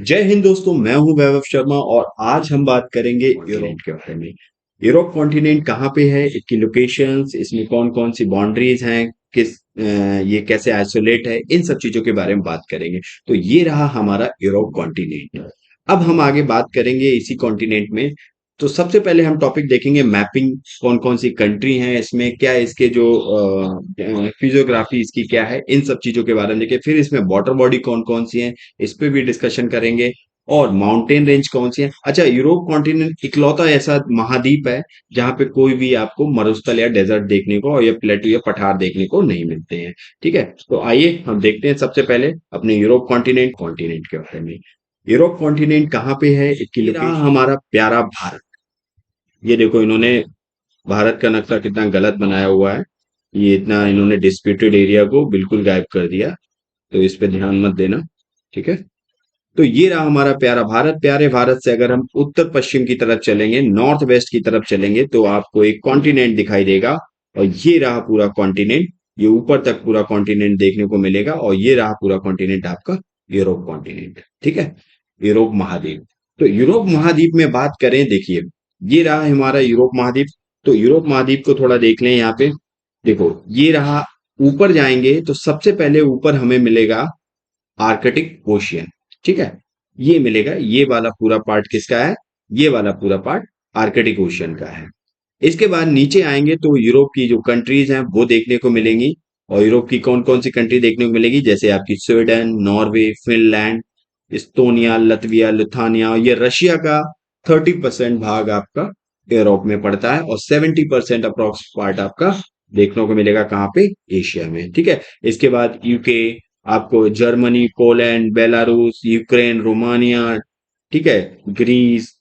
जय हिंद दोस्तों, मैं हूं वैभव शर्मा और आज हम बात करेंगे यूरोप के बारे में। यूरोप कॉन्टिनेंट कहाँ पे है, इसकी लोकेशंस, इसमें कौन कौन सी बाउंड्रीज हैं, ये कैसे आइसोलेट है, इन सब चीजों के बारे में बात करेंगे। तो ये रहा हमारा यूरोप कॉन्टिनेंट। अब हम आगे बात करेंगे इसी कॉन्टिनेंट में। तो सबसे पहले हम टॉपिक देखेंगे मैपिंग, कौन कौन सी कंट्री हैं इसमें, क्या इसके जो फिजियोग्राफी इसकी क्या है, इन सब चीजों के बारे में देखें। फिर इसमें वाटर बॉडी कौन कौन सी हैं, इस पे भी डिस्कशन करेंगे। और माउंटेन रेंज कौन सी है। अच्छा, यूरोप कॉन्टिनेंट इकलौता ऐसा महाद्वीप है जहां पे कोई भी आपको मरुस्थल या डेजर्ट देखने को और या प्लेटू या पठार देखने को नहीं मिलते हैं। ठीक है, तो आइए हम देखते हैं सबसे पहले अपने यूरोप कॉन्टिनेंट के बारे में। यूरोप कॉन्टिनेंट कहाँ पे है, इसकी लोकेशन। हमारा प्यारा भारत। ये देखो, इन्होंने भारत का नक्शा कितना गलत बनाया हुआ है। ये इतना इन्होंने डिस्प्यूटेड एरिया को बिल्कुल गायब कर दिया, तो इस पे ध्यान मत देना। ठीक है, तो ये रहा हमारा प्यारा भारत। प्यारे भारत से अगर हम उत्तर पश्चिम की तरफ चलेंगे, नॉर्थ वेस्ट की तरफ चलेंगे, तो आपको एक कॉन्टिनेंट दिखाई देगा। और ये रहा पूरा कॉन्टिनेंट। ये ऊपर तक पूरा कॉन्टिनेंट देखने को मिलेगा और ये रहा पूरा कॉन्टिनेंट आपका यूरोप कॉन्टिनेंट। ठीक है, यूरोप महाद्वीप। तो यूरोप महाद्वीप में बात करें, देखिए ये रहा हमारा यूरोप महाद्वीप। तो यूरोप महाद्वीप को थोड़ा देख लें यहाँ पे। देखो, ये रहा। ऊपर जाएंगे तो सबसे पहले ऊपर हमें मिलेगा आर्कटिक ओशियन। ठीक है, ये मिलेगा। ये वाला पूरा पार्ट किसका है, ये वाला पूरा पार्ट आर्कटिक ओशियन का है। इसके बाद नीचे आएंगे तो यूरोप की जो कंट्रीज हैं वो देखने को मिलेंगी। और यूरोप की कौन कौन सी कंट्री देखने को मिलेगी, जैसे आपकी स्वीडन, नॉर्वे, फिनलैंड, इस्तोनिया, लतविया, लिथुआनिया। और ये रशिया का 30% भाग आपका यूरोप में पड़ता है और 70% अप्रोक्स पार्ट आपका देखने को मिलेगा कहाँ पे, एशिया में। ठीक है, इसके बाद यूके, आपको Germany, Poland, Belarus, Ukraine, Romania, ठीक है, Greece,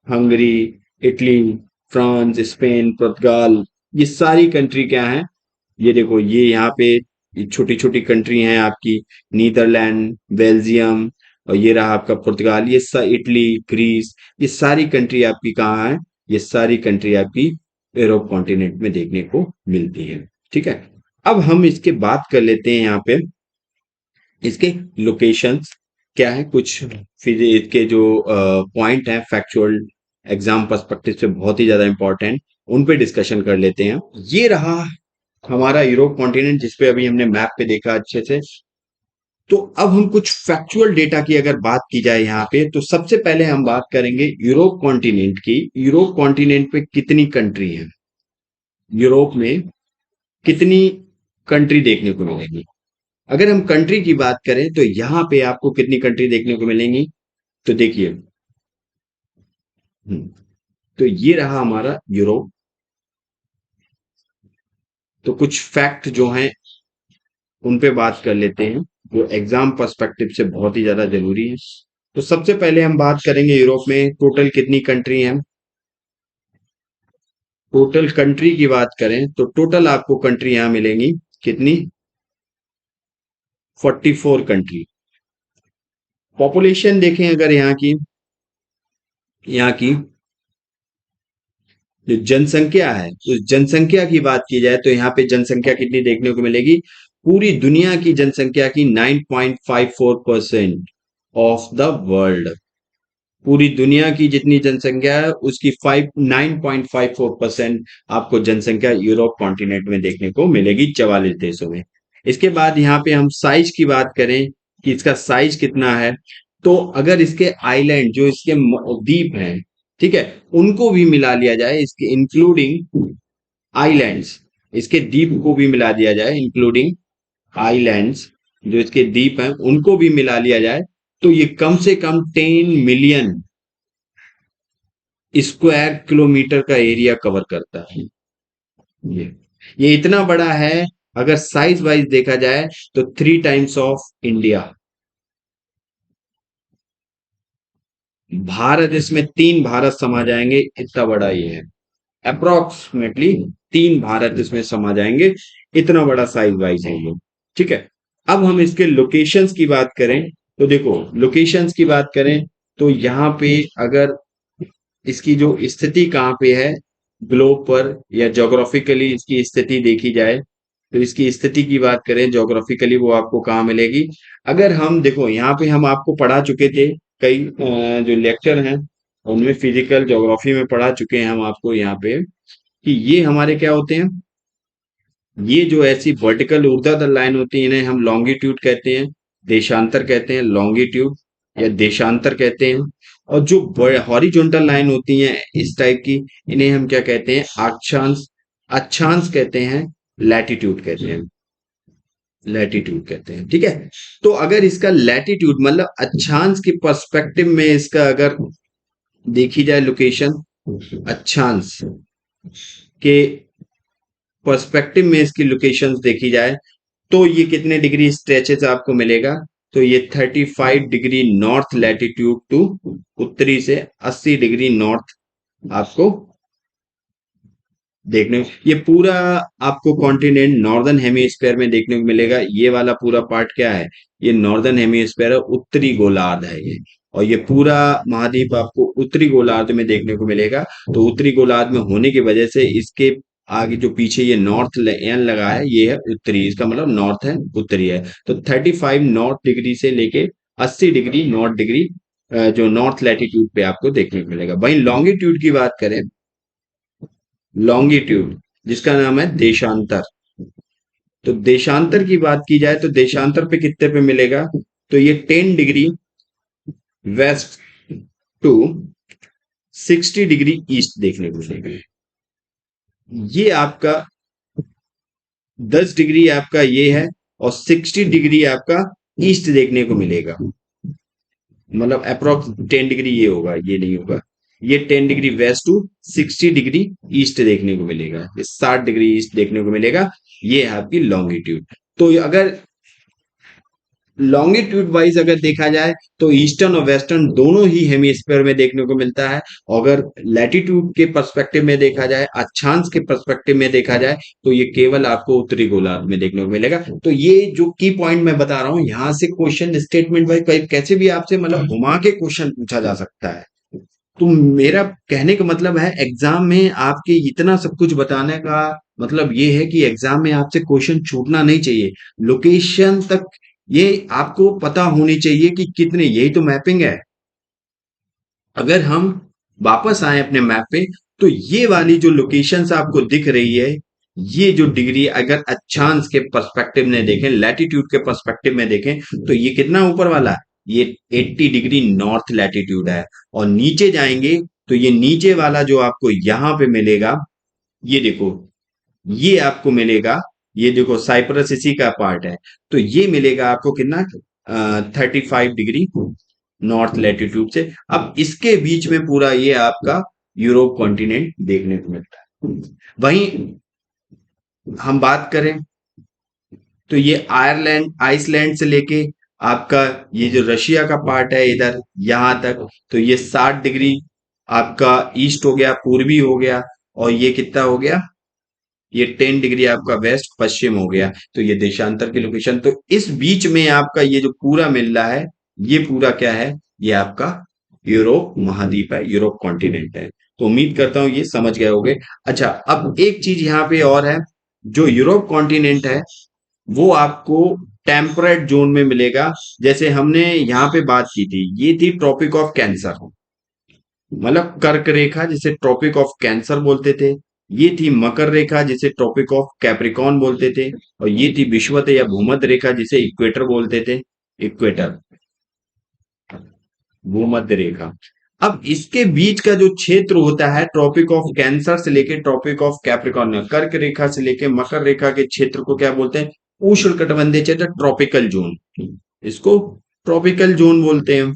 Hungary, Italy, France, Spain, पुर्तगाल, ये सारी कंट्री क्या है, ये देखो ये यहाँ पे छोटी छोटी कंट्री हैं आपकी। नीदरलैंड, बेल्जियम, और ये रहा आपका पुर्तगाल, इटली, ग्रीस, ये सारी कंट्री आपकी कहाँ है, ये सारी कंट्री आपकी यूरोप कॉन्टिनेंट में देखने को मिलती है। ठीक है, अब हम इसके बात कर लेते हैं यहाँ पे इसके लोकेशंस क्या है, कुछ फिर इसके जो पॉइंट हैं फैक्चुअल, एग्जाम पर्सपेक्टिव से बहुत ही ज्यादा इंपॉर्टेंट, उन पे डिस्कशन कर लेते हैं। ये रहा हमारा यूरोप कॉन्टिनेंट जिसपे अभी हमने मैप पे देखा अच्छे से। तो अब हम कुछ फैक्चुअल डेटा की अगर बात की जाए यहाँ पे, तो सबसे पहले हम बात करेंगे यूरोप कॉन्टिनेंट की। यूरोप कॉन्टिनेंट पे कितनी कंट्री है, यूरोप में कितनी कंट्री देखने को मिलेगी। अगर हम कंट्री की बात करें तो यहाँ पे आपको कितनी कंट्री देखने को मिलेंगी, तो देखिए, तो ये रहा हमारा यूरोप। तो कुछ फैक्ट जो हैं उन पे बात कर लेते हैं जो एग्जाम पर्सपेक्टिव से बहुत ही ज्यादा जरूरी है। तो सबसे पहले हम बात करेंगे यूरोप में टोटल कितनी कंट्री हैं। टोटल कंट्री की बात करें तो टोटल आपको कंट्री यहां मिलेंगी कितनी, 44 कंट्री। पॉपुलेशन देखें अगर यहाँ की जो जनसंख्या है, उस जनसंख्या की बात की जाए तो यहाँ पे जनसंख्या कितनी देखने को मिलेगी, पूरी दुनिया की जनसंख्या की 9.54% ऑफ द वर्ल्ड। पूरी दुनिया की जितनी जनसंख्या है उसकी 9.54% आपको जनसंख्या यूरोप कॉन्टिनेंट में देखने को मिलेगी, 44 देशों में। इसके बाद यहाँ पे हम साइज की बात करें कि इसका साइज कितना है, तो अगर इसके आइलैंड जो इसके द्वीप हैं, ठीक है, उनको भी मिला लिया जाए, इसके इंक्लूडिंग आइलैंड्स, इसके द्वीप को भी मिला दिया जाए इंक्लूडिंग आइलैंड्स, जो इसके द्वीप हैं उनको भी मिला लिया जाए, तो ये कम से कम 10 मिलियन स्क्वायर किलोमीटर का एरिया कवर करता है। ये ये इतना बड़ा है, अगर साइज वाइज देखा जाए तो 3 टाइम्स ऑफ इंडिया। भारत, इसमें 3 भारत समा जाएंगे, इतना बड़ा ये है। अप्रोक्सीमेटली 3 भारत इसमें समा जाएंगे, इतना बड़ा साइज वाइज है ये। ठीक है, अब हम इसके लोकेशंस की बात करें तो देखो, लोकेशंस की बात करें तो यहाँ पे अगर इसकी जो स्थिति कहाँ पे है ग्लोब पर, या ज्योग्राफिकली इसकी स्थिति देखी जाए, तो इसकी स्थिति की बात करें ज्योग्राफिकली वो आपको कहाँ मिलेगी। अगर हम देखो यहाँ पे हम आपको पढ़ा चुके थे कई जो लेक्चर हैं उनमें फिजिकल ज्योग्राफी में पढ़ा चुके हैं हम आपको यहाँ पे कि ये हमारे क्या होते हैं, ये जो ऐसी वर्टिकल ऊर्ध्वाधर लाइन होती है इन्हें हम लॉन्गिट्यूड कहते हैं, देशांतर कहते हैं, लॉन्गिट्यूड या देशांतर कहते हैं। और जो हॉरिजॉन्टल लाइन होती हैं इस टाइप की, इन्हें हम क्या कहते हैं, अक्षांश, अक्षांश कहते हैं, लैटिट्यूड कहते हैं, लैटिट्यूड कहते हैं। ठीक है, तो अगर इसका लैटिट्यूड मतलब अक्षांश के पर्सपेक्टिव में इसका अगर देखी जाए लोकेशन, अक्षांश के पर्सपेक्टिव में इसकी लोकेशंस देखी जाए तो ये कितने डिग्री स्ट्रेचेस आपको मिलेगा, तो ये 35 डिग्री नॉर्थ लैटिट्यूड टू उत्तरी से 80 डिग्री नॉर्थ आपको देखने, ये पूरा आपको कॉन्टिनेंट नॉर्दर्न हेमिस्फीयर में देखने को मिलेगा। ये वाला पूरा पार्ट क्या है, ये नॉर्दर्न हेमिस्फीयर है, उत्तरी गोलार्ध है ये। और ये पूरा महाद्वीप आपको उत्तरी गोलार्ध में देखने को मिलेगा। तो उत्तरी गोलार्ध में होने की वजह से इसके आगे जो पीछे ये नॉर्थ एन लगा है ये है उत्तरी, इसका मतलब नॉर्थ है, उत्तरी है। तो 35 नॉर्थ डिग्री से लेके 80 डिग्री नॉर्थ डिग्री जो नॉर्थ लैटिट्यूड पे आपको देखने को मिलेगा। वहीं लॉन्गिट्यूड की बात करें, लॉन्गिट्यूड जिसका नाम है देशांतर, तो देशांतर की बात की जाए तो देशांतर पे कितने पे मिलेगा, तो ये 10 degree west to 60 degree east देखने को मिलेगा। ये आपका 10 डिग्री आपका ये है और 60 डिग्री आपका ईस्ट देखने को मिलेगा, मतलब अप्रोक्स 10 डिग्री ये होगा, ये नहीं होगा, ये 10 degree west to 60 degree east देखने को मिलेगा, ये 60 डिग्री ईस्ट देखने को मिलेगा। ये है आपकी लॉन्गिट्यूड। तो अगर लॉन्गिट्यूड वाइज अगर देखा जाए तो ईस्टर्न और वेस्टर्न दोनों ही हेमिस्फीयर में देखने को मिलता है। अगर लैटिट्यूड के पर्सपेक्टिव में देखा जाए, अक्षांश के पर्सपेक्टिव में देखा जाए तो ये केवल आपको उत्तरी गोलार्ध में देखने को मिलेगा। तो ये जो की पॉइंट मैं बता रहा हूं, यहां से क्वेश्चन स्टेटमेंट वाइज कैसे भी आपसे मतलब घुमा के क्वेश्चन पूछा जा सकता है। तो मेरा कहने का मतलब है एग्जाम में आपके इतना सब कुछ बताने का मतलब ये है कि एग्जाम में आपसे क्वेश्चन छूटना नहीं चाहिए, लोकेशन तक ये आपको पता होनी चाहिए कि कितने, यही तो मैपिंग है। अगर हम वापस आए अपने मैप पे तो ये वाली जो लोकेशंस आपको दिख रही है, ये जो डिग्री अगर अक्षांश के पर्सपेक्टिव में देखें, लैटिट्यूड के पर्सपेक्टिव में देखें तो ये कितना ऊपर वाला है, ये 80 डिग्री नॉर्थ लैटिट्यूड है। और नीचे जाएंगे तो ये नीचे वाला जो आपको यहां पे मिलेगा, ये देखो, ये आपको मिलेगा, ये देखो साइप्रस इसी का पार्ट है। तो ये मिलेगा आपको कितना, 35 डिग्री नॉर्थ लैटिट्यूड से। अब इसके बीच में पूरा ये आपका यूरोप कॉन्टिनेंट देखने को मिलता है। वहीं हम बात करें तो ये आयरलैंड, आइसलैंड से लेके आपका ये जो रशिया का पार्ट है इधर यहां तक, तो ये 60 डिग्री आपका ईस्ट हो गया, पूर्वी हो गया। और ये कितना हो गया, ये 10 डिग्री आपका वेस्ट पश्चिम हो गया। तो ये देशांतर की लोकेशन। तो इस बीच में आपका ये जो पूरा मिल रहा है, ये पूरा क्या है, ये आपका यूरोप महाद्वीप है, यूरोप कॉन्टिनेंट है। तो उम्मीद करता हूं ये समझ गए होंगे। अच्छा, अब एक चीज यहाँ पे और है, जो यूरोप कॉन्टिनेंट है वो आपको टेम्परेट जोन में मिलेगा। जैसे हमने यहाँ पे बात की थी, ये थी ट्रॉपिक ऑफ कैंसर, मतलब कर्क रेखा जिसे ट्रॉपिक ऑफ कैंसर बोलते थे। ये थी मकर रेखा जिसे ट्रॉपिक ऑफ कैप्रिकॉन बोलते थे। और ये थी विषुवत या भूमध्य रेखा जिसे इक्वेटर बोलते थे, इक्वेटर, भूमध्य रेखा। अब इसके बीच का जो क्षेत्र होता है ट्रॉपिक ऑफ कैंसर से लेके ट्रॉपिक ऑफ कैप्रिकॉर्न, कर्क रेखा से लेके मकर रेखा के क्षेत्र को क्या बोलते हैं, उष्णकटिबंधीय क्षेत्र, ट्रॉपिकल जोन, इसको ट्रॉपिकल जोन बोलते हैं।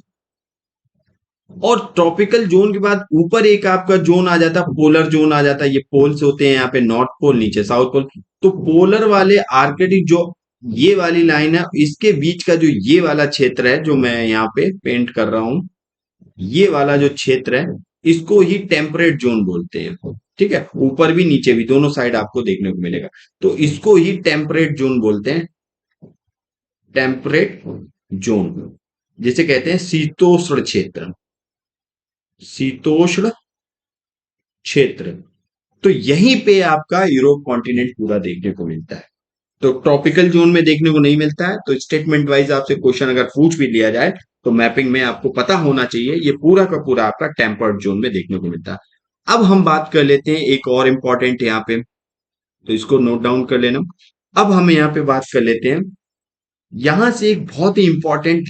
और ट्रॉपिकल जोन के बाद ऊपर एक आपका जोन आ जाता है, पोलर जोन आ जाता है। ये पोल्स होते हैं यहाँ पे, नॉर्थ पोल नीचे साउथ पोल। तो पोलर वाले आर्कटिक जो ये वाली लाइन है, इसके बीच का जो ये वाला क्षेत्र है जो मैं यहाँ पे पेंट कर रहा हूं, ये वाला जो क्षेत्र है इसको ही टेम्परेट जोन बोलते हैं। ठीक है, ऊपर भी नीचे भी दोनों साइड आपको देखने को मिलेगा। तो इसको ही टेम्परेट जोन बोलते हैं, टेम्परेट जोन, जिसे कहते हैं शीतोष्ण क्षेत्र, शीतोष्ण क्षेत्र। तो यहीं पे आपका यूरोप कॉन्टिनेंट पूरा देखने को मिलता है। तो ट्रॉपिकल जोन में देखने को नहीं मिलता है। तो स्टेटमेंट वाइज आपसे क्वेश्चन अगर पूछ भी लिया जाए तो मैपिंग में आपको पता होना चाहिए, ये पूरा का पूरा आपका टेम्पर्ड जोन में देखने को मिलता है। अब हम बात कर लेते हैं एक और इम्पोर्टेंट यहाँ पे, तो इसको नोट डाउन कर लेना। अब हम यहाँ पे बात कर लेते हैं, यहां से एक बहुत ही इंपॉर्टेंट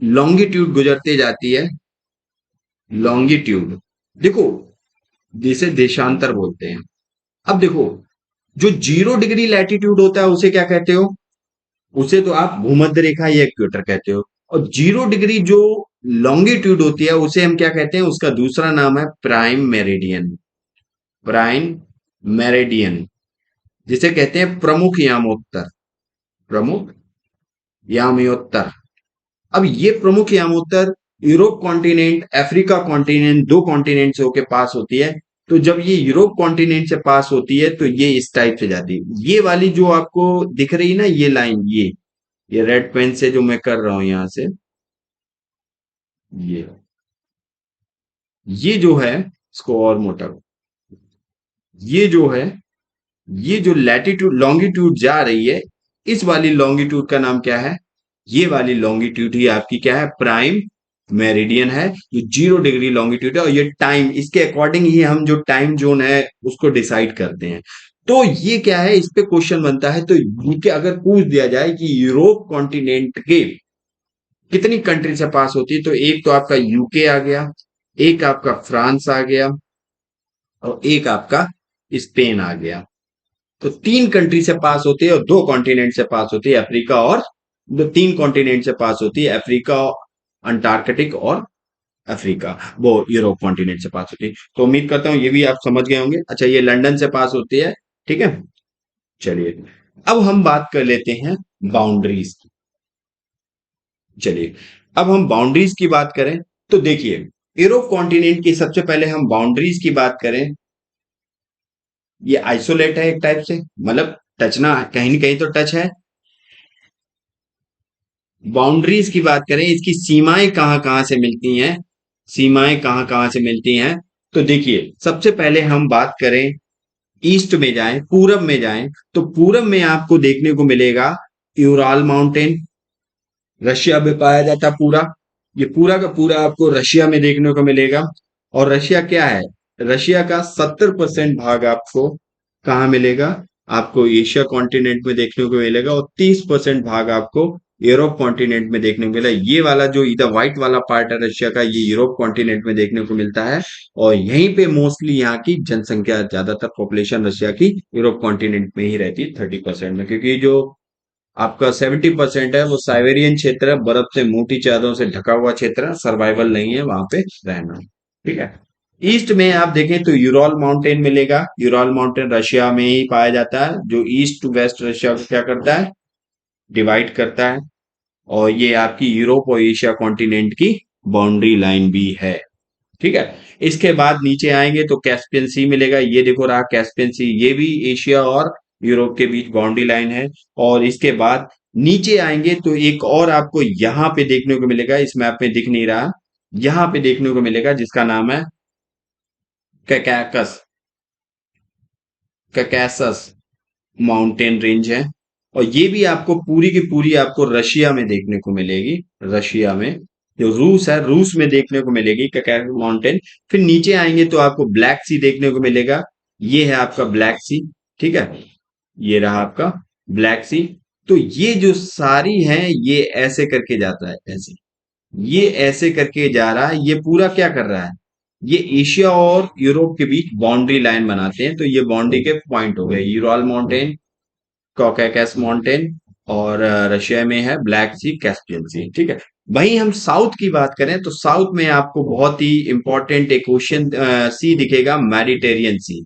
लॉन्गिट्यूड गुजरते जाती है। लॉन्गिट्यूड, देखो, जिसे देशांतर बोलते हैं। अब देखो, जो 0 डिग्री लैटिट्यूड होता है उसे क्या कहते हो? उसे तो आप भूमध्य रेखा या इक्वेटर कहते हो। और 0 डिग्री जो लॉन्गिट्यूड होती है उसे हम क्या कहते हैं? उसका दूसरा नाम है प्राइम मेरिडियन। प्राइम मेरिडियन, जिसे कहते हैं प्रमुख यामोत्तर। प्रमुख यामोत्तर। अब ये प्रमुख यामोत्तर यूरोप कॉन्टिनेंट, अफ्रीका कॉन्टिनेंट, दो कॉन्टिनेंट से होके पास होती है। तो जब ये यूरोप कॉन्टिनेंट से पास होती है तो ये इस टाइप से जाती है। ये वाली जो आपको दिख रही है ना, ये लाइन, ये रेड पेन से जो मैं कर रहा हूं यहां से, ये ये जो है, इसको और मोटा, ये जो है, ये जो लैटिट्यूड लॉन्गिट्यूड जा रही है, इस वाली लॉन्गिट्यूड का नाम क्या है? ये वाली लॉन्गिट्यूड ही आपकी क्या है? प्राइम मेरिडियन है। जो 0 डिग्री लॉन्गिट्यूड है, और ये टाइम, इसके अकॉर्डिंग ही हम जो टाइम जोन है उसको डिसाइड करते हैं। तो ये क्या है, इस पे क्वेश्चन बनता है। तो यूके अगर पूछ दिया जाए कि यूरोप कॉन्टिनेंट के कितनी कंट्री से पास होती है, तो एक तो आपका यूके आ गया, एक आपका फ्रांस आ गया, और एक आपका स्पेन आ गया। तो 3 कंट्री से पास होती है, और 2 कॉन्टिनेंट से पास होती है, अफ्रीका और, दो 3 कॉन्टिनेंट से पास होती है, अफ्रीका, अंटार्कटिक और अफ्रीका, वो यूरोप कॉन्टिनेंट से पास होती है। तो उम्मीद करता हूं ये भी आप समझ गए होंगे। अच्छा, ये लंदन से पास होती है, ठीक है। चलिए, अब हम बात कर लेते हैं बाउंड्रीज की। चलिए, अब हम बाउंड्रीज की बात करें, तो देखिए, यूरोप कॉन्टिनेंट की सबसे पहले हम बाउंड्रीज की बात करें, ये आइसोलेट है एक टाइप से, मतलब टच ना, कहीं न कहीं तो टच है। बाउंड्रीज की बात करें, इसकी सीमाएं कहां कहां से मिलती हैं, सीमाएं कहां कहां से मिलती हैं, तो देखिए, सबसे पहले हम बात करें, ईस्ट में जाएं, पूरब में जाएं, तो पूरब में आपको देखने को मिलेगा यूराल माउंटेन, रशिया में पाया जाता पूरा। ये पूरा का पूरा आपको रशिया में देखने को मिलेगा। और रशिया क्या है? रशिया का 70% भाग आपको कहाँ मिलेगा? आपको एशिया कॉन्टिनेंट में देखने को मिलेगा, और 30% भाग आपको यूरोप कॉन्टिनेंट में देखने को मिला। ये वाला जो इधर व्हाइट वाला पार्ट है रशिया का, ये यूरोप कॉन्टिनेंट में देखने को मिलता है। और यहीं पे मोस्टली यहाँ की जनसंख्या, ज्यादातर पॉपुलेशन रशिया की यूरोप कॉन्टिनेंट में ही रहती है, 30% में। क्योंकि जो आपका 70% है वो साइबेरियन क्षेत्र है, बर्फ से मोटी चादरों से ढका हुआ क्षेत्र है, सर्वाइवल नहीं है वहां पे रहना, ठीक है। ईस्ट में आप देखें तो यूरल माउंटेन मिलेगा। यूरल माउंटेन रशिया में ही पाया जाता है, जो ईस्ट टू वेस्ट रशिया को क्या करता है? डिवाइड करता है। और ये आपकी यूरोप और एशिया कॉन्टिनेंट की बाउंड्री लाइन भी है, ठीक है। इसके बाद नीचे आएंगे तो कैस्पियन सी मिलेगा। ये देखो रहा कैस्पियन सी, ये भी एशिया और यूरोप के बीच बाउंड्री लाइन है। और इसके बाद नीचे आएंगे तो एक और आपको यहां पे देखने को मिलेगा, इस मैप में दिख नहीं रहा, यहां पे देखने को मिलेगा, जिसका नाम है कैकाकस, कैकासस माउंटेन रेंज है। और ये भी आपको पूरी की पूरी आपको रशिया में देखने को मिलेगी। रशिया में, जो रूस है, रूस में देखने को मिलेगी कैकासस माउंटेन। फिर नीचे आएंगे तो आपको ब्लैक सी देखने को मिलेगा। ये है आपका ब्लैक सी, ठीक है। ये रहा आपका ब्लैक सी। तो ये जो सारी है, ये ऐसे करके जाता है, ऐसे, ये ऐसे करके जा रहा है। ये पूरा क्या कर रहा है? ये एशिया और यूरोप के बीच बाउंड्री लाइन बनाते हैं। तो ये बाउंड्री के पॉइंट हो गए, यूरल माउंटेन, कॉकेकस माउंटेन, और रशिया में है ब्लैक सी, कैस्पियन सी, ठीक है। वहीं हम साउथ की बात करें तो साउथ में आपको बहुत ही इंपॉर्टेंट एक ओशियन सी दिखेगा, मेडिटेरियन सी।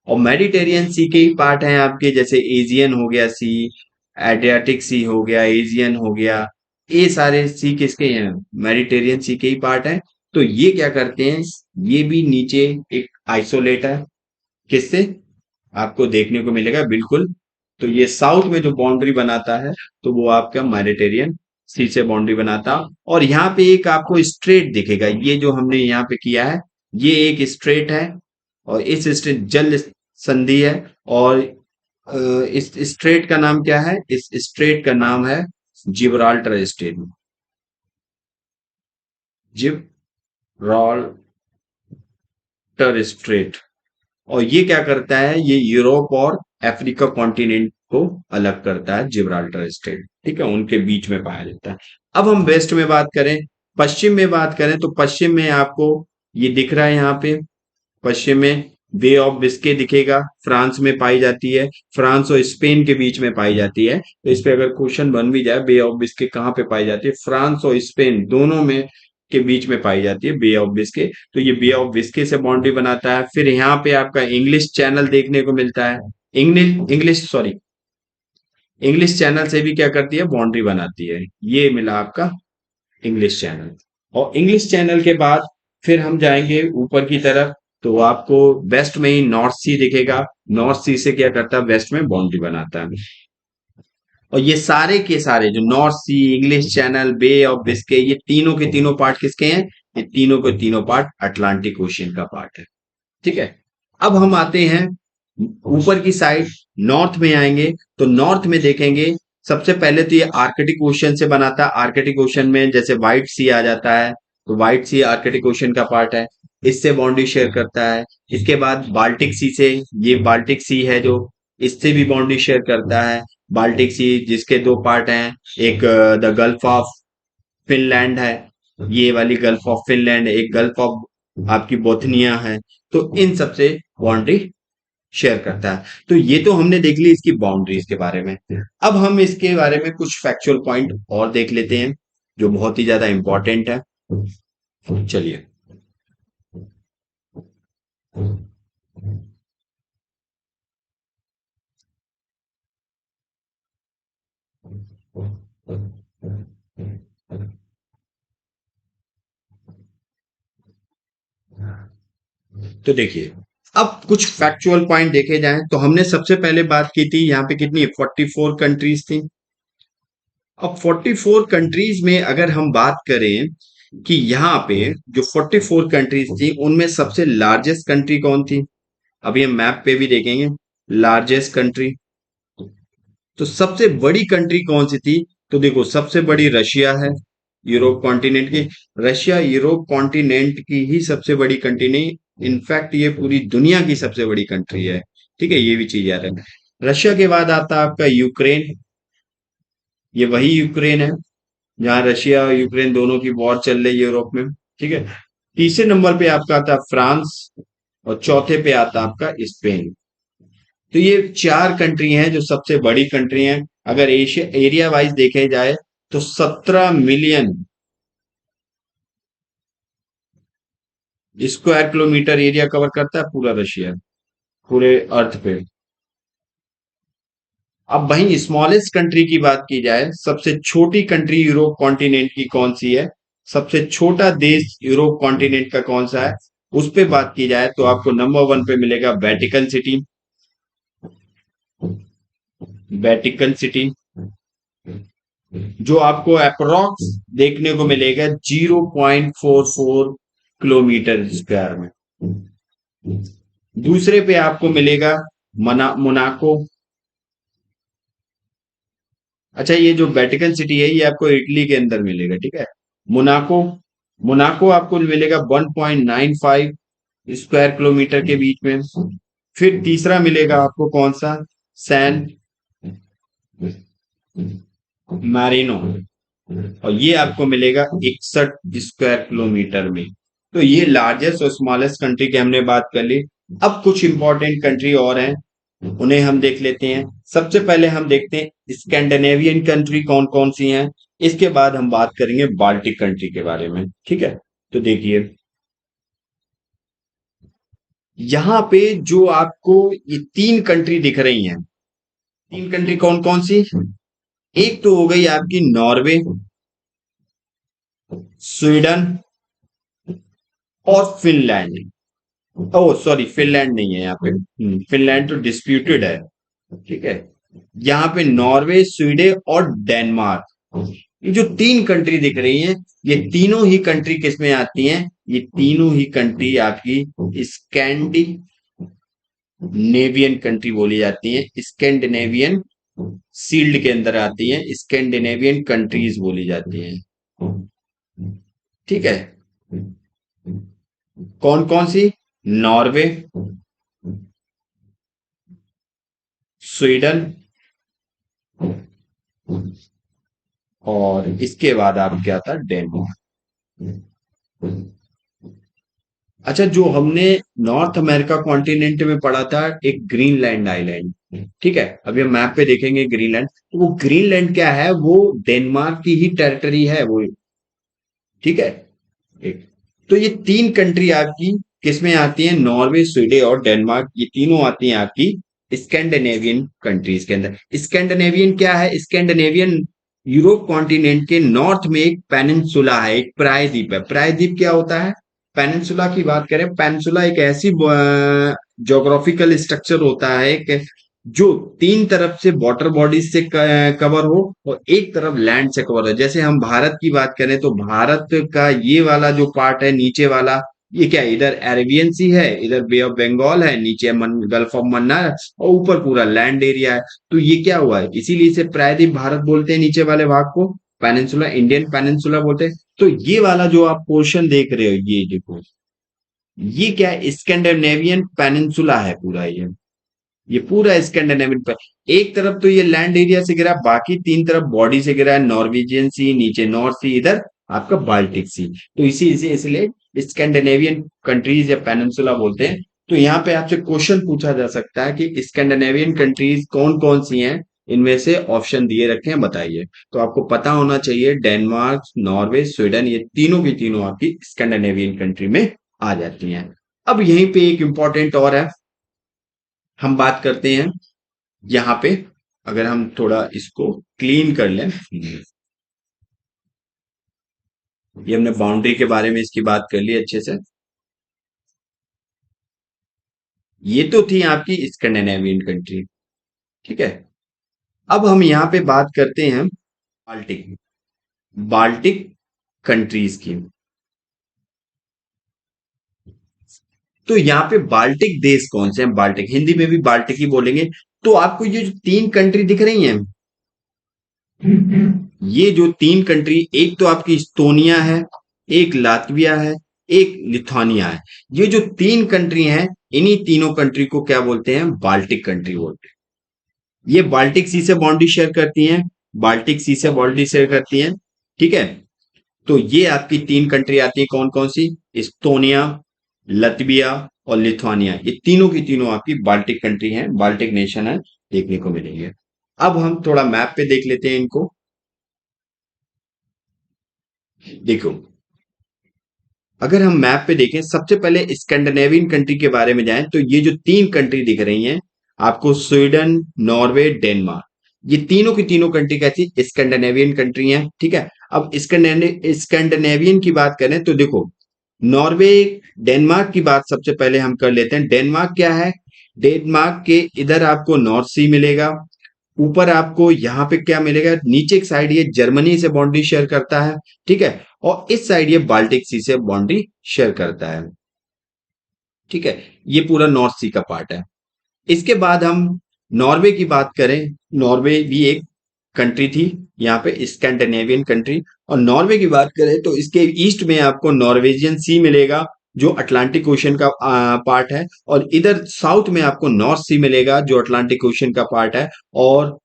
और मेडिटेरियन सी के ही पार्ट हैं आपके, जैसे एजियन हो गया सी, एड्रियाटिक सी हो गया, एजियन हो गया, ये सारे सी किसके हैं? मेडिटेरियन सी के ही पार्ट हैं। तो ये क्या करते हैं, ये भी नीचे एक आइसोलेट है, किससे? आपको देखने को मिलेगा, बिल्कुल। तो ये साउथ में जो बाउंड्री बनाता है, तो वो आपका मेडिटेरियन सी से बाउंड्री बनाता। और यहाँ पे एक आपको स्ट्रेट दिखेगा, ये जो हमने यहाँ पे किया है, ये एक स्ट्रेट है। और इस स्ट्रेट जल संधि है। और इस स्ट्रेट का नाम क्या है? इस स्ट्रेट का नाम है जिब्राल्टर स्ट्रेट। Gibraltar straight. और ये क्या करता है, ये यूरोप और अफ्रीका कॉन्टिनेंट को अलग करता है, जिब्राल्टर स्ट्रेट, ठीक है, उनके बीच में पाया जाता है। अब हम वेस्ट में बात करें, पश्चिम में बात करें, तो पश्चिम में आपको ये दिख रहा है यहाँ पे, पश्चिम में बे ऑफ बिस्के दिखेगा, फ्रांस में पाई जाती है, फ्रांस और स्पेन के बीच में पाई जाती है। तो इस पे अगर क्वेश्चन बन भी जाए, बे ऑफ बिस्के कहाँ पे पाई जाती है, फ्रांस और स्पेन दोनों में के बीच में पाई जाती है बे ऑफ बिस्के। तो ये बे ऑफ बिस्के से बाउंड्री बनाता है। फिर यहाँ पे आपका इंग्लिश चैनल देखने को मिलता है, इंग्लिश चैनल से भी क्या करती है, बाउंड्री बनाती है। ये मिला आपका इंग्लिश चैनल। और इंग्लिश चैनल के बाद फिर हम जाएंगे ऊपर की तरफ, तो आपको वेस्ट में ही नॉर्थ सी दिखेगा, नॉर्थ सी से क्या करता है, वेस्ट में बाउंड्री बनाता है। और ये सारे के सारे जो North Sea, English Channel, Bay of Biscay, ये तीनों के तीनों पार्ट किसके हैं, ये तीनों के तीनों पार्ट अटलांटिक ओशियन का पार्ट है, ठीक है। अब हम आते हैं ऊपर की साइड, नॉर्थ में आएंगे, तो नॉर्थ में देखेंगे, सबसे पहले तो ये आर्कटिक ओशन से बनाता है। आर्कटिक ओशन में जैसे व्हाइट सी आ जाता है, तो व्हाइट सी आर्कटिक ओशन का पार्ट है, इससे बाउंड्री शेयर करता है। इसके बाद बाल्टिक सी से, ये बाल्टिक सी है जो, इससे भी बाउंड्री शेयर करता है। बाल्टिक सी जिसके दो पार्ट हैं, एक द गल्फ ऑफ फिनलैंड है, ये वाली गल्फ ऑफ फिनलैंड, एक गल्फ ऑफ आपकी बोथनिया है, तो इन सबसे बाउंड्री शेयर करता है। तो ये तो हमने देख ली इसकी बाउंड्रीज के बारे में। अब हम इसके बारे में कुछ फैक्चुअल पॉइंट और देख लेते हैं जो बहुत ही ज्यादा इंपॉर्टेंट है। चलिए, तो देखिए, अब कुछ फैक्चुअल पॉइंट देखे जाएं, तो हमने सबसे पहले बात की थी यहाँ पे कितनी 44 कंट्रीज थी। अब 44 कंट्रीज में अगर हम बात करें कि यहाँ पे जो 44 कंट्रीज थी उनमें सबसे लार्जेस्ट कंट्री कौन थी, अभी हम मैप पे भी देखेंगे लार्जेस्ट कंट्री। तो सबसे बड़ी कंट्री कौन सी थी, तो देखो सबसे बड़ी रशिया है, यूरोप कॉन्टिनेंट की। रशिया यूरोप कॉन्टिनेंट की ही सबसे बड़ी कंट्री नहीं, इनफैक्ट ये पूरी दुनिया की सबसे बड़ी कंट्री है, ठीक है, ये भी चीज याद है। रशिया के बाद आता है आपका यूक्रेन, ये वही यूक्रेन है जहां रशिया और यूक्रेन दोनों की वॉर चल रही है यूरोप में, ठीक है। तीसरे नंबर पे आपका आता है फ्रांस, और चौथे पे आता है आपका स्पेन। तो ये चार कंट्री हैं जो सबसे बड़ी कंट्री हैं। अगर एशिया एरिया वाइज देखे जाए तो 17 million square kilometre area cover करता है पूरा रशिया, पूरे अर्थ पे। अब वहीं स्मॉलेस्ट कंट्री की बात की जाए, सबसे छोटी कंट्री यूरोप कॉन्टिनेंट की कौन सी है, सबसे छोटा देश यूरोप कॉन्टिनेंट का कौन सा है, उस पे बात की जाए तो आपको नंबर 1 पे मिलेगा वेटिकन सिटी। वेटिकन सिटी जो आपको अप्रोक्स देखने को मिलेगा 0.44 किलोमीटर स्क्वायर में। दूसरे पे आपको मिलेगा मोनाको। अच्छा, ये जो वेटिकन सिटी है ये आपको इटली के अंदर मिलेगा, ठीक है। मोनाको, मोनाको आपको मिलेगा 1.95 स्क्वायर किलोमीटर के बीच में। फिर तीसरा मिलेगा आपको कौन सा, सैन मैरिनो, और ये आपको मिलेगा 61 स्क्वायर किलोमीटर में। तो ये लार्जेस्ट और स्मॉलेस्ट कंट्री की हमने बात कर ली। अब कुछ इंपॉर्टेंट कंट्री और हैं, उन्हें हम देख लेते हैं। सबसे पहले हम देखते हैं स्कैंडिनेवियन कंट्री कौन कौन सी हैं, इसके बाद हम बात करेंगे बाल्टिक कंट्री के बारे में, ठीक है। तो देखिए, यहाँ पे जो आपको ये तीन कंट्री दिख रही हैं, तीन कंट्री कौन कौन सी, एक तो हो गई आपकी नॉर्वे, स्वीडन और फिनलैंड। ओह सॉरी, फिनलैंड नहीं है यहाँ पे, फिनलैंड तो डिस्प्यूटेड है, ठीक है। यहाँ पे नॉर्वे, स्वीडन और डेनमार्क, ये जो तीन कंट्री दिख रही हैं, ये तीनों ही कंट्री किस में आती हैं, ये तीनों ही कंट्री आपकी स्कैंडिनेवियन कंट्री बोली जाती हैं, स्कैंडिनेवियन सील्ड के अंदर आती हैं, स्कैंडिनेवियन कंट्रीज बोली जाती हैं, ठीक है। कौन कौन सी? नॉर्वे, स्वीडन, और इसके बाद आप क्या था, डेनमार्क। अच्छा, जो हमने नॉर्थ अमेरिका कॉन्टिनेंट में पढ़ा था, एक ग्रीनलैंड आइलैंड, ठीक है, अभी हम मैप पे देखेंगे ग्रीनलैंड, तो वो ग्रीनलैंड क्या है, वो डेनमार्क की ही टेरिटरी है वो, ठीक है। एक, तो ये तीन कंट्री आपकी किसमें आती है, नॉर्वे, स्वीडन और डेनमार्क, ये तीनों आती हैं आपकी स्कैंडिनेवियन कंट्रीज के अंदर। स्कैंडिनेवियन क्या है, स्कैंडिनेवियन यूरोप कॉन्टिनेंट के नॉर्थ में एक पेनिनसुला है, एक प्रायद्वीप है। प्रायद्वीप क्या होता है, पेनिनसुला की बात करें, पेनिनसुला एक ऐसी ज्योग्राफिकल स्ट्रक्चर होता है कि जो तीन तरफ से वाटर बॉडीज से कवर हो और एक तरफ लैंड से कवर हो। जैसे हम भारत की बात करें तो भारत का ये वाला जो पार्ट है नीचे वाला, ये क्या है, इधर अरेबियन सी है, इधर बे ऑफ बंगाल है, नीचे गल्फ ऑफ मन्नार है, और ऊपर पूरा लैंड एरिया है। तो ये क्या हुआ है, इसीलिए इसे प्रायद्वीप भारत बोलते हैं, नीचे वाले भाग को पेनिनसुला, इंडियन पेनिनसुला बोलते हैं। तो ये वाला जो आप पोर्शन देख रहे हो, ये देखो, ये क्या है, स्कैंडिनेवियन पेनिनसुला है पूरा ये पूरा स्कैंडिनेवियन पे, एक तरफ तो ये लैंड एरिया से गिरा, बाकी तीन तरफ बॉडी से गिरा है, नॉर्वेजियन सी, नीचे नॉर्थ सी, इधर आपका बाल्टिक सी। तो इसी इसी इसलिए स्कैंडिनेवियन कंट्रीज या पेनिनसुला बोलते हैं। तो यहाँ पे आपसे क्वेश्चन पूछा जा सकता है कि स्कैंडिनेवियन कंट्रीज कौन कौन सी हैं, इनमें से ऑप्शन दिए रखे हैं, बताइए। तो आपको पता होना चाहिए, डेनमार्क, नॉर्वे, स्वीडन, ये तीनों की तीनों आपकी स्कैंडिनेवियन कंट्री में आ जाती हैं। अब यहीं पे एक इंपॉर्टेंट और है, हम बात करते हैं यहाँ पे, अगर हम थोड़ा इसको क्लीन कर लें, ये हमने बाउंड्री के बारे में इसकी बात कर ली अच्छे से। ये तो थी आपकी स्कैंडिनेवियन कंट्री, ठीक है। अब हम यहाँ पे बात करते हैं बाल्टिक, बाल्टिक कंट्रीज की। तो यहाँ पे बाल्टिक देश कौन से हैं, बाल्टिक, हिंदी में भी बाल्टिक ही बोलेंगे। तो आपको ये जो तीन कंट्री दिख रही हैं, ये जो तीन कंट्री, एक तो आपकी इस्तोनिया है, एक लातविया है, एक लिथुआनिया है। ये जो तीन कंट्री हैं, इन्हीं तीनों कंट्री को क्या बोलते हैं, बाल्टिक कंट्री बोलते हैं। ये बाल्टिक सी से बाउंड्री शेयर करती हैं, बाल्टिक सी से बाउंड्री शेयर करती हैं, ठीक है। तो ये आपकी तीन कंट्री आती है, कौन कौन सी, इस्तोनिया, लतविया और लिथुआनिया, ये तीनों की तीनों आपकी बाल्टिक कंट्री हैं, बाल्टिक नेशन है, देखने को मिलेंगे। अब हम थोड़ा मैप पे देख लेते हैं इनको। देखो, अगर हम मैप पे देखें, सबसे पहले स्कैंडिनेवियन कंट्री के बारे में जाएं, तो ये जो तीन कंट्री दिख रही हैं आपको, स्वीडन, नॉर्वे, डेनमार्क, ये तीनों की तीनों कंट्री कैसी, स्कैंडिनेवियन कंट्री हैं, ठीक है। अब स्कैंडिनेवियन की बात करें तो देखो, नॉर्वे, डेनमार्क की बात सबसे पहले हम कर लेते हैं। डेनमार्क क्या है, डेनमार्क के इधर आपको नॉर्थ सी मिलेगा, ऊपर आपको यहाँ पे क्या मिलेगा, नीचे एक साइड ये जर्मनी से बाउंड्री शेयर करता है, ठीक है, और इस साइड ये बाल्टिक सी से बाउंड्री शेयर करता है, ठीक है। ये पूरा नॉर्थ सी का पार्ट है। इसके बाद हम नॉर्वे की बात करें, नॉर्वे भी एक कंट्री थी यहाँ पे, स्कैंडिनेवियन कंट्री। और नॉर्वे की बात करें तो इसके ईस्ट में आपको नॉर्वेजियन सी मिलेगा, जो अटलांटिक ओशन का पार्ट है, और इधर साउथ में आपको नॉर्थ सी मिलेगा, जो अटलांटिक ओशन का पार्ट है। और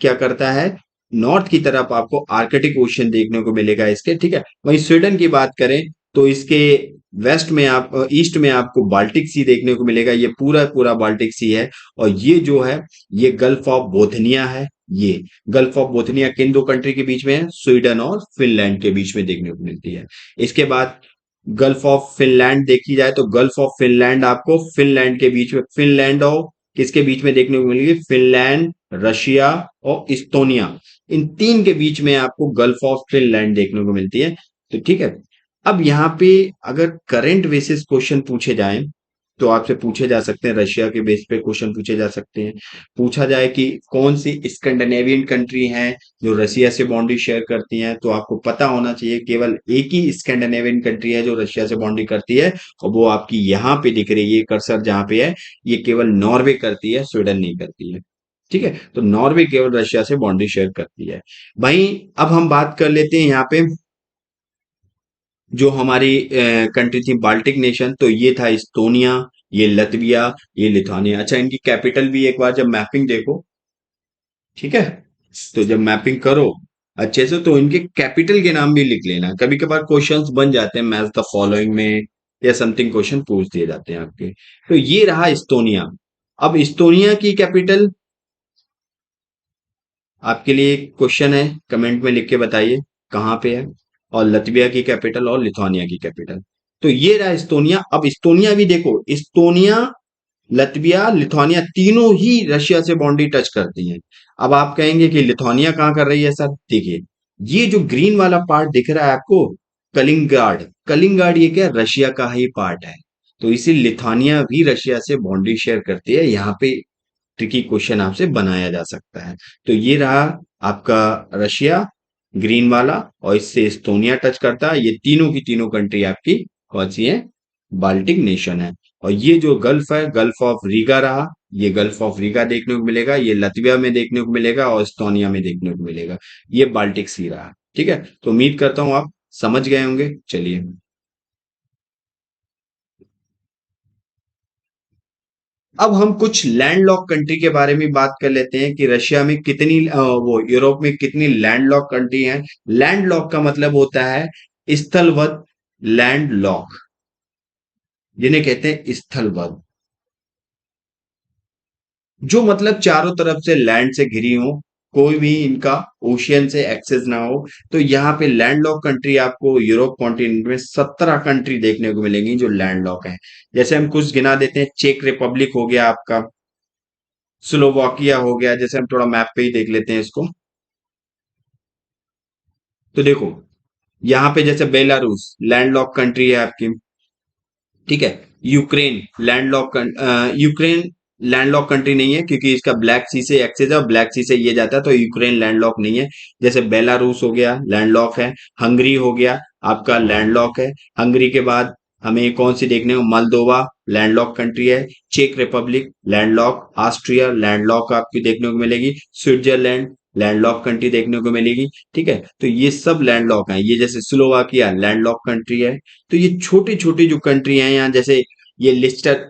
क्या करता है, नॉर्थ की तरफ आपको आर्कटिक ओशन देखने को मिलेगा इसके, ठीक है। वहीं स्वीडन की बात करें तो इसके वेस्ट में आप, ईस्ट में आपको बाल्टिक सी देखने को मिलेगा, ये पूरा पूरा बाल्टिक सी है। और ये जो है, ये गल्फ ऑफ बोथनिया है, ये गल्फ ऑफ बोथनिया किन दो कंट्री के बीच में है, स्वीडन और फिनलैंड के बीच में देखने को मिलती है। इसके बाद गल्फ ऑफ फिनलैंड देखी जाए तो गल्फ ऑफ फिनलैंड आपको फिनलैंड के बीच में, फिनलैंड और किसके बीच में देखने को मिलेगी, फिनलैंड, रशिया और इस्तोनिया, इन तीन के बीच में आपको गल्फ ऑफ फिनलैंड देखने को मिलती है। तो ठीक है, अब यहाँ पे अगर करंट बेसिस क्वेश्चन पूछे जाएं तो आपसे पूछे जा सकते हैं, रशिया के बेस पे क्वेश्चन पूछे जा सकते हैं। पूछा जाए कि कौन सी स्कैंडिनेवियन कंट्री हैं जो रशिया से बाउंड्री शेयर करती हैं, तो आपको पता होना चाहिए केवल एक ही स्कैंडिनेवियन कंट्री है जो रशिया से बाउंड्री करती है, और वो आपकी यहाँ पे दिख रही है, ये कर्सर जहां पे है, ये केवल नॉर्वे करती है, स्वीडन नहीं करती है, ठीक है। तो नॉर्वे केवल रशिया से बाउंड्री शेयर करती है। वहीं अब हम बात कर लेते हैं यहाँ पे जो हमारी कंट्री थी बाल्टिक नेशन, तो ये था इस्तोनिया, ये लतविया, ये लिथुआनिया। अच्छा, इनकी कैपिटल भी एक बार जब मैपिंग देखो, ठीक है, तो जब मैपिंग करो अच्छे से तो इनके कैपिटल के नाम भी लिख लेना। कभी कभार क्वेश्चंस बन जाते हैं मैच द फॉलोइंग में, या समथिंग क्वेश्चन पूछ दिए जाते हैं आपके। तो ये रहा इस्तोनिया। अब इस्तोनिया की कैपिटल आपके लिए क्वेश्चन है, कमेंट में लिख के बताइए कहाँ पे है। और लतविया की कैपिटल और लिथुआनिया की कैपिटल। तो ये रहा इस्तोनिया। अब इस्तोनिया भी देखो, इस्तोनिया, लतविया, लिथुआनिया तीनों ही रशिया से बाउंड्री टच करती हैं। अब आप कहेंगे कि लिथुआनिया कहाँ कर रही है सर? देखिए, ये जो ग्रीन वाला पार्ट दिख रहा है आपको, कलिंगार्ड, कलिंगार्ड ये क्या, रशिया का ही पार्ट है। तो इसी लिथुआनिया भी रशिया से बाउंड्री शेयर करती है। यहाँ पे ट्रिकी क्वेश्चन आपसे बनाया जा सकता है। तो ये रहा आपका रशिया, ग्रीन वाला, और इससे एस्तोनिया टच करता है। ये तीनों की तीनों कंट्री आपकी कौन सी है? बाल्टिक नेशन है। और ये जो गल्फ है, गल्फ ऑफ रीगा रहा, ये गल्फ ऑफ रीगा देखने को मिलेगा, ये लतविया में देखने को मिलेगा और एस्तोनिया में देखने को मिलेगा। ये बाल्टिक सी रहा। ठीक है, तो उम्मीद करता हूं आप समझ गए होंगे। चलिए, अब हम कुछ लैंडलॉक कंट्री के बारे में बात कर लेते हैं कि रशिया में कितनी वो यूरोप में कितनी लैंडलॉक कंट्री हैं। लैंडलॉक का मतलब होता है स्थलवत, लैंडलॉक जिन्हें कहते हैं स्थलवत, जो मतलब चारों तरफ से लैंड से घिरी हो, कोई भी इनका ओशियन से एक्सेस ना हो। तो यहाँ पे लैंडलॉक कंट्री आपको यूरोप कॉन्टिनेंट में 17 कंट्री देखने को मिलेंगी जो लैंडलॉक है। जैसे हम कुछ गिना देते हैं, चेक रिपब्लिक हो गया आपका, स्लोवाकिया हो गया। जैसे हम थोड़ा मैप पे ही देख लेते हैं इसको, तो देखो यहाँ पे जैसे बेलारूस लैंडलॉक कंट्री है आपकी, ठीक है। Ukraine landlock, Ukraine landlock country नहीं है क्योंकि इसका ब्लैक सी से एक्सेस है और ब्लैक सी से ये जाता है, तो यूक्रेन लैंडलॉक नहीं है। जैसे बेलारूस हो गया लैंडलॉक है, हंगरी हो गया आपका लैंडलॉक है। हंगरी के बाद हमें कौन सी देखने को, मल्दोवा लैंडलॉक कंट्री है। चेक रिपब्लिक लैंडलॉक, ऑस्ट्रिया लैंडलॉक आपकी देखने को मिलेगी, स्विट्जरलैंड लैंडलॉक कंट्री देखने को मिलेगी। ठीक है, तो ये सब लैंडलॉक हैं। ये जैसे स्लोवाकिया लैंडलॉक कंट्री है। तो ये छोटी छोटी जो कंट्री हैं यहाँ, जैसे ये लिस्टर,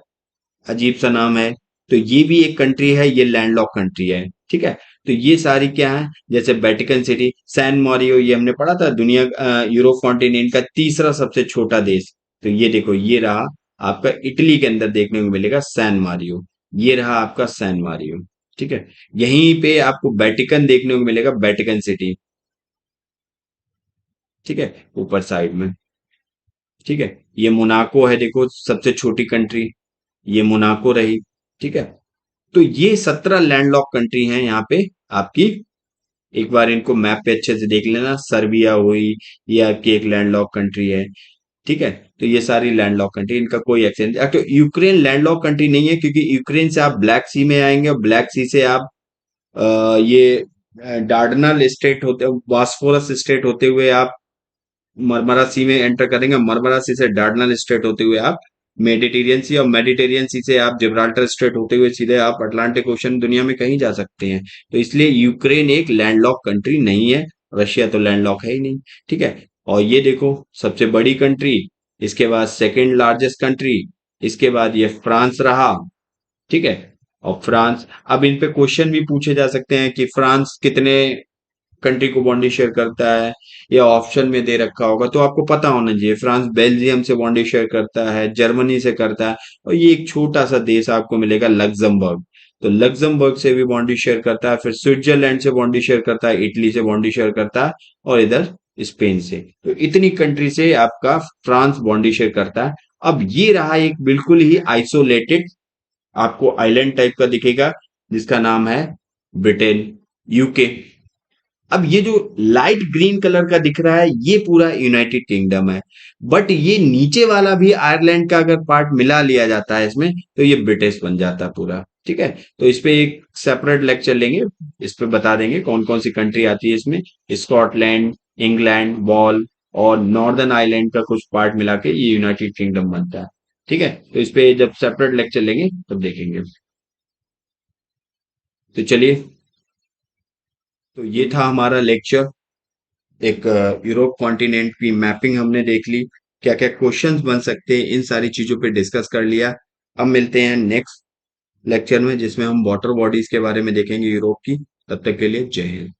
अजीब सा नाम है, तो ये भी एक कंट्री है, ये लैंडलॉक कंट्री है। ठीक है, तो ये सारी क्या है, जैसे वेटिकन सिटी, सैन मॉरियो, ये हमने पढ़ा था दुनिया यूरोप कॉन्टिनेंट का तीसरा सबसे छोटा देश। तो ये देखो, ये रहा आपका इटली के अंदर देखने को मिलेगा सैन मारियो। ये रहा आपका सैन मारियो। ठीक है, यहीं पे आपको वेटिकन देखने को मिलेगा, वेटिकन सिटी। ठीक है, ऊपर साइड में। ठीक है, ये मोनाको है, देखो सबसे छोटी कंट्री, ये मोनाको रही। ठीक है, तो ये 17 लैंडलॉक कंट्री हैं यहाँ पे आपकी। एक बार इनको मैप पे अच्छे से देख लेना। सर्बिया हुई, ये आपकी एक लैंडलॉक कंट्री है। ठीक है, तो ये सारी लैंडलॉक कंट्री, इनका कोई एक्सेंट। तो यूक्रेन लैंडलॉक कंट्री नहीं है क्योंकि यूक्रेन से आप ब्लैक सी में आएंगे और ब्लैक सी से आप ये डार्डनल स्टेट होते, बॉस्फोरस स्टेट होते हुए आप मरमरा सी में एंटर करेंगे। मरमरा सी से डार्डनल स्ट्रेट होते हुए आप मेडिटेरियन सी, और मेडिटेरियन सी से आप जिब्राल्टर स्ट्रेट होते हुए सीधे आप अटलांटिक ओशन दुनिया में कहीं जा सकते हैं। तो इसलिए यूक्रेन एक लैंडलॉक कंट्री नहीं है। रशिया तो लैंडलॉक है ही नहीं। ठीक है, और ये देखो सबसे बड़ी कंट्री, इसके बाद सेकेंड लार्जेस्ट कंट्री, इसके बाद ये फ्रांस रहा। ठीक है, और फ्रांस, अब इन पे क्वेश्चन भी पूछे जा सकते हैं कि फ्रांस कितने कंट्री को बॉन्डी शेयर करता है, या ऑप्शन में दे रखा होगा तो आपको पता होना चाहिए। फ्रांस बेल्जियम से बॉन्डी शेयर करता है, जर्मनी से करता है, और ये एक छोटा सा देश आपको मिलेगा लग्जमबर्ग। तो लग्जमबर्ग से भी बॉन्डी शेयर करता है, फिर स्विट्जरलैंड से बॉन्डी शेयर करता है, इटली से बॉन्डी शेयर करता है, और इधर स्पेन से। तो इतनी कंट्री से आपका फ्रांस बॉन्डी शेयर करता है। अब ये रहा एक बिल्कुल ही आइसोलेटेड आपको आइलैंड टाइप का दिखेगा, जिसका नाम है ब्रिटेन, यूके। अब ये जो लाइट ग्रीन कलर का दिख रहा है ये पूरा यूनाइटेड किंगडम है। बट ये नीचे वाला भी आयरलैंड का अगर पार्ट मिला लिया जाता है इसमें, तो ये ब्रिटिश बन जाता है पूरा। ठीक है, तो इस पे एक सेपरेट लेक्चर लेंगे, इस पे बता देंगे कौन कौन सी कंट्री आती है इसमें। स्कॉटलैंड, इंग्लैंड, वॉल और नॉर्दर्न आइलैंड का कुछ पार्ट मिला के ये यूनाइटेड किंगडम बनता है। ठीक है, तो इस पे जब सेपरेट लेक्चर लेंगे तब देखेंगे। तो चलिए, तो ये था हमारा लेक्चर। एक यूरोप कॉन्टिनेंट की मैपिंग हमने देख ली, क्या क्या क्वेश्चंस बन सकते हैं, इन सारी चीजों पे डिस्कस कर लिया। अब मिलते हैं नेक्स्ट लेक्चर में, जिसमें हम वाटर बॉडीज के बारे में देखेंगे यूरोप की। तब तक के लिए जय हिंद।